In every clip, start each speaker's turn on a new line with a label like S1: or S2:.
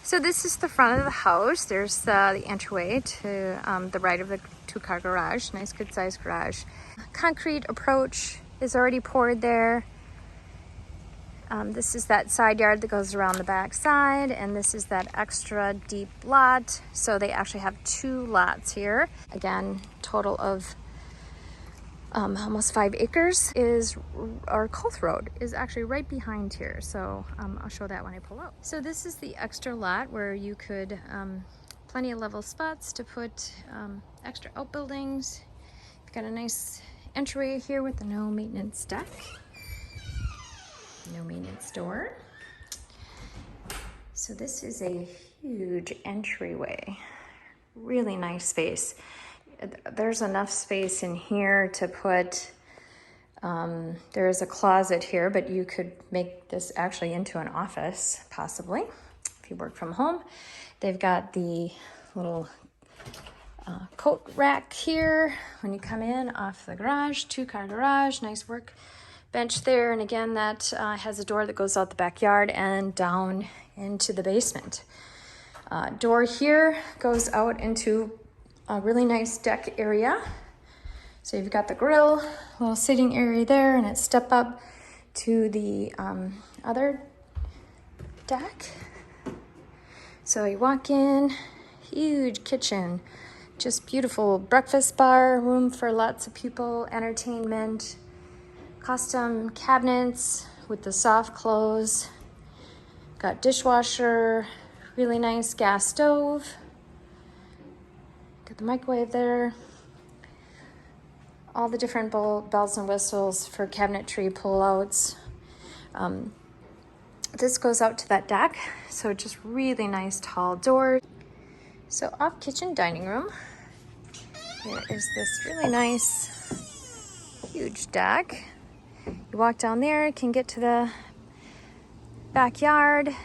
S1: So this is the front of the house. There's the entryway to the right of the two-car garage. Nice, good-sized garage. Concrete approach is already poured there. This is that side yard that goes around the back side, and this is that extra deep lot. So they actually have 2 lots here. Again, total of almost 5 acres. Our Koth Rd is actually right behind here. So I'll show that when I pull up. So this is the extra lot where you could, plenty of level spots to put extra outbuildings. You've got a nice entryway here with the no maintenance deck. No maintenance door. So this is a huge entryway. Really nice space. There's enough space in here to put, there is a closet here, but you could make this actually into an office, possibly, if you work from home. They've got the little coat rack here when you come in off the garage, 2-car garage, nice work bench there. And again, that has a door that goes out the backyard and down into the basement. Door here goes out into a really nice deck area. So you've got the grill, little sitting area there, and it's step up to the other deck. So you walk in, huge kitchen, just beautiful breakfast bar, room for lots of people, entertainment, custom cabinets with the soft close. Got dishwasher, really nice gas stove. Got the microwave there. All the different bells and whistles for cabinetry pullouts. This goes out to that deck, so just really nice tall doors. So off kitchen dining room, there is this really nice huge deck. You walk down there, can get to the backyard.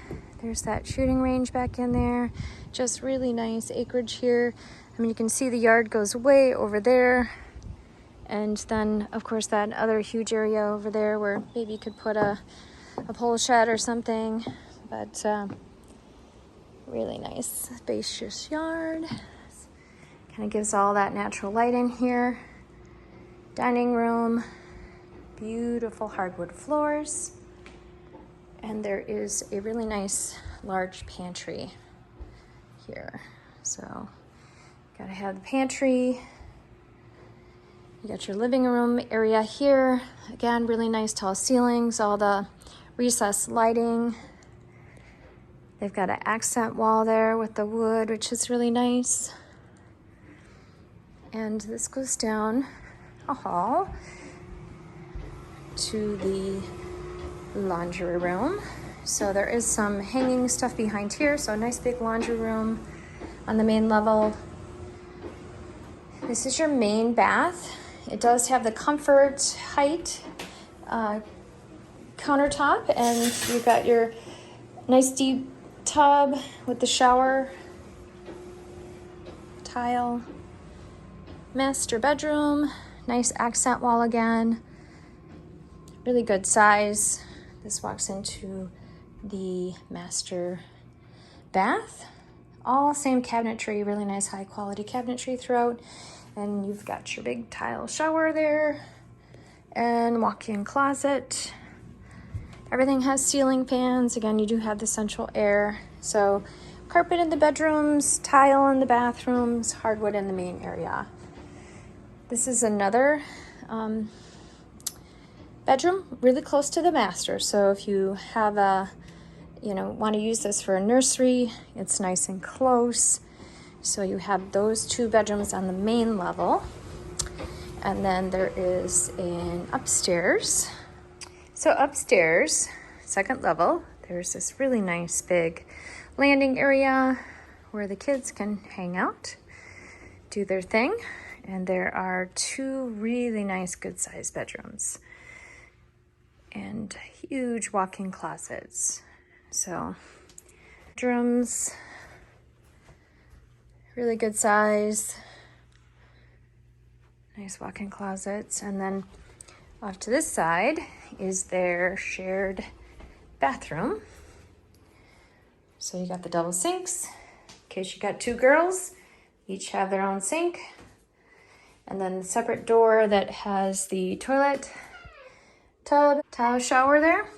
S1: There's that shooting range back in there. Just really nice acreage here. I mean, you can see the yard goes way over there. And then, of course, that other huge area over there where maybe you could put a pole shed or something. But really nice, spacious yard. Kind of gives all that natural light in here. Dining room. Beautiful hardwood floors. And there is a really nice large pantry here. So gotta have the pantry. You got your living room area here. Again, really nice tall ceilings, all the recessed lighting. They've got an accent wall there with the wood, which is really nice. And this goes down a hall to the laundry room. So there is some hanging stuff behind here. So a nice big laundry room on the main level. This is your main bath. It does have the comfort height countertop, and you've got your nice deep tub with the shower tile. Master bedroom, nice accent wall again. Really good size. This walks into the master bath. All same cabinetry, really nice high quality cabinetry throughout. And you've got your big tile shower there and walk-in closet. Everything has ceiling fans. Again, you do have the central air. So carpet in the bedrooms, tile in the bathrooms, hardwood in the main area. This is another bedroom really close to the master. So if you have want to use this for a nursery, it's nice and close. So you have those 2 bedrooms on the main level. And then there is an upstairs. So upstairs, second level, there's this really nice big landing area where the kids can hang out, do their thing. And there are 2 really nice good sized bedrooms and huge walk-in closets. So bedrooms, really good size, nice walk-in closets. And then off to this side is their shared bathroom So you got the double sinks, in case you got two girls, each have their own sink. And then the separate door that has the toilet, tub, tile shower there.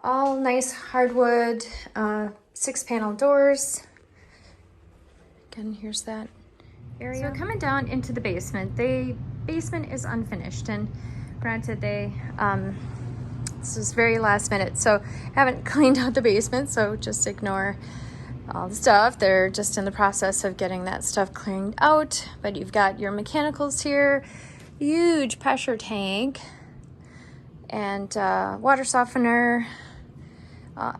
S1: All nice hardwood, 6-panel doors. Again, here's that area. So coming down into the basement, the basement is unfinished, and granted this is very last minute, so haven't cleaned out the basement, so just ignore all the stuff. They're just in the process of getting that stuff cleaned out. But you've got your mechanicals here, huge pressure tank, and water softener.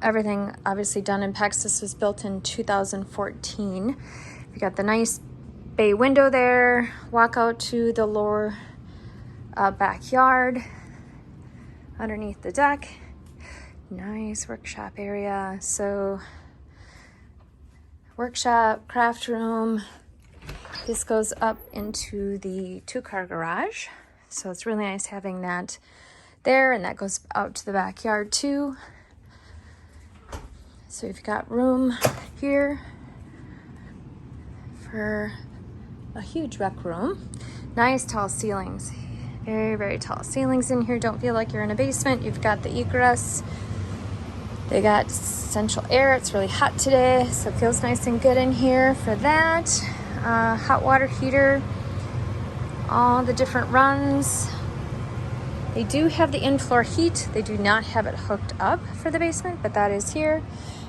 S1: Everything obviously done in PEX. This was built in 2014. You got the nice bay window there. Walk out to the lower backyard underneath the deck. Nice workshop area. So workshop, craft room. This goes up into the 2-car garage. So it's really nice having that there, and that goes out to the backyard too. So you've got room here for a huge rec room. Nice tall ceilings. Very, very tall ceilings in here. Don't feel like you're in a basement. You've got the egress. They got central air. It's really hot today, so it feels nice and good in here for that. Hot water heater. All the different runs. They do have the in-floor heat. They do not have it hooked up for the basement, but that is here.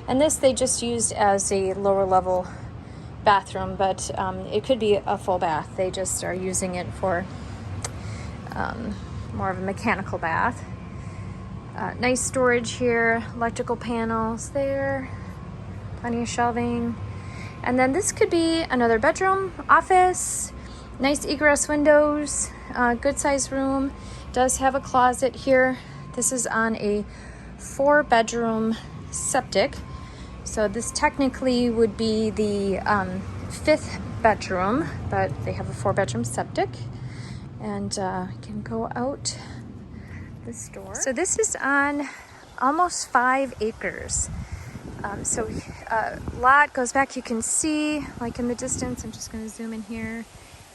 S1: And this they just used as a lower level bathroom, but it could be a full bath. They just are using it for more of a mechanical bath. Nice storage here, electrical panels there, plenty of shelving. And then this could be another bedroom, office, nice egress windows, good sized room. Does have a closet here. This is on a 4-bedroom septic. So this technically would be the 5th bedroom, but they have a 4-bedroom septic. And can go out this door. So this is on almost 5 acres. So lot goes back, you can see like in the distance. I'm just going to zoom in here.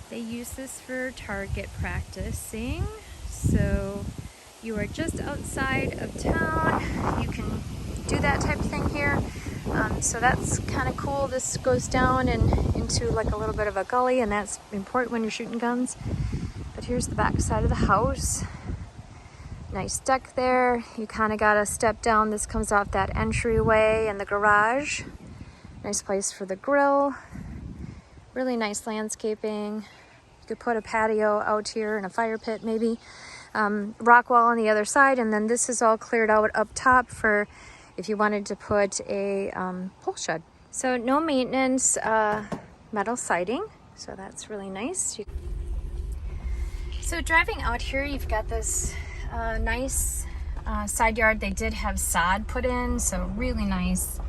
S1: They use this for target practicing. So you are just outside of town. You can do that type of thing here. So that's kind of cool. This goes down and into like a little bit of a gully, and that's important when you're shooting guns. But here's the back side of the house. Nice deck there. You kind of got to step down. This comes off that entryway and the garage. Nice place for the grill. Really nice landscaping. You could put a patio out here and a fire pit maybe. Rock wall on the other side, and then this is all cleared out up top for if you wanted to put a pole shed. So no maintenance, metal siding, so that's really nice. So driving out here, you've got this nice side yard. They did have sod put in, so really nice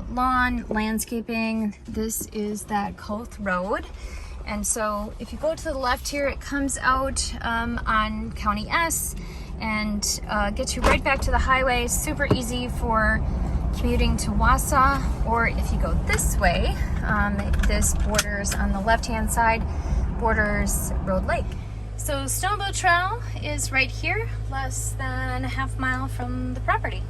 S1: lawn, landscaping. This is that Koth Road. And so if you go to the left here, it comes out on County S and gets you right back to the highway. Super easy for commuting to Wausau. Or if you go this way, this borders on the left-hand side, borders Road Lake. So Snowmobile Trail is right here, less than a half mile from the property.